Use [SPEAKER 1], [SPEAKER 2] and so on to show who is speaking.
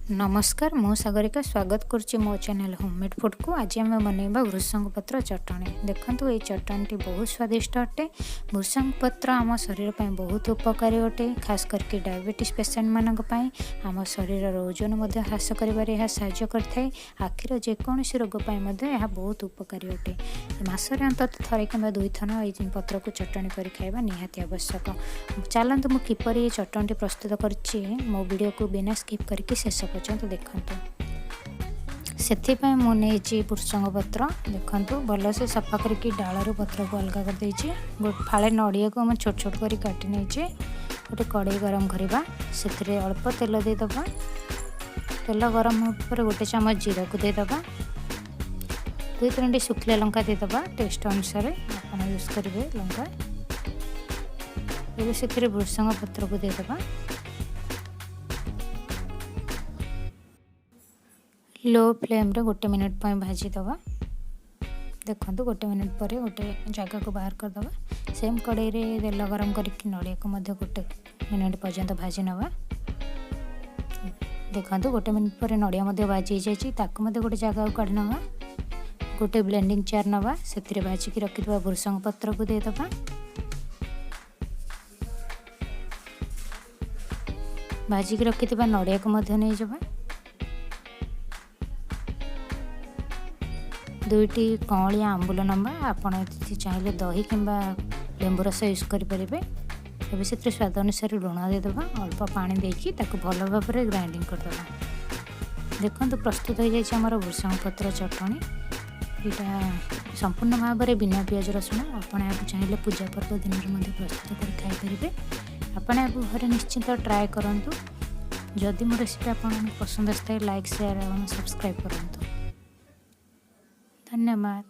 [SPEAKER 1] नमस्कार मु सागरिका स्वागत करुच्ची मो चैनल होममेड फूड को। आज आम बनइबा भृषंग पत्र चटणी। देखंतु ये चटणी बहुत स्वादिष्ट अटे। भृषंग पत्र आम शरीर पर बहुत उपकारी अटे, खास करके डायबिटीज पेसेंट मानक पई आम शरीर ओजन मध्य ह्रास करिबारे यह सहाय्य करथाय। आखिर जेकोसी रोग पई मध्य यह बहुत उपकारी अटे। मासरे अंततः थरे किंबा दुई थन ये पत्र को चटणी करि खाइबा निहाती आवश्यक। चलंतु मु किपरि ये चटणी प्रस्तुत करछि मो वीडियो को बिना स्किप करके शेष पर्यंत देखंतु। से मुझे भृषंग पत्र देखंतु भलसे सफा करके डालू पत्र को अलग कर देछि। फाळे नड़िया को हम छोट छोट करी काटी नेछि। गोटे कड़ाई गरम करवा, से अल्प तेल देदबा। तेल गरम होपर गोटे चम्मच जीरा को देदबा। 2-3 शुखिला लंका देदबा टेस्ट अनुसार आप यूज करेंगे लंका। ये से भृषंग पत्र को देदबा। लो फ्लेम रे 1 मिनट पर भाजी दवा। देखंतु 1 मिनट पर गोटे जगह को बाहर कर दवा। सेम कड़ाई रे तेल गरम करके नड़िया को 1 मिनट पर्यंत भाजी नवा। देखंतु 1 मिनट पर नड़िया भाजी जाइए, ताकू गोटे जगह को काढ़ नवा। गोटे ब्लेंडिंग जार नवा, से भाजिकी रखिथबा भृषंग पत्र को देदबा। भाजिकी रखिथबा नड़िया को नहीं जबा। 2टी कौलिया आंबुल नंबा। आपड़ चाहिए दही किंबा लेंबू रस यूज करेंगे। तब से स्वाद अनुसार लुण देदबा। अल्प पानी देकी ताको भल भाव में ग्राइंडिंग करदबा। देखो प्रस्तुत हो जाए भृषंग पत्र चटणी। यहाँ संपूर्ण भाव में बिना पियाज रसुण। आपड़ चाहिए पूजा पर्व दिन में प्रस्तुत कर खाईपर। आपड़ घरे निश्चिंत ट्राए करूँ। जदि मो रेसिपी आपको पसंद आए लाइक शेयर और सब्सक्राइब करूँ। धन्यवाद।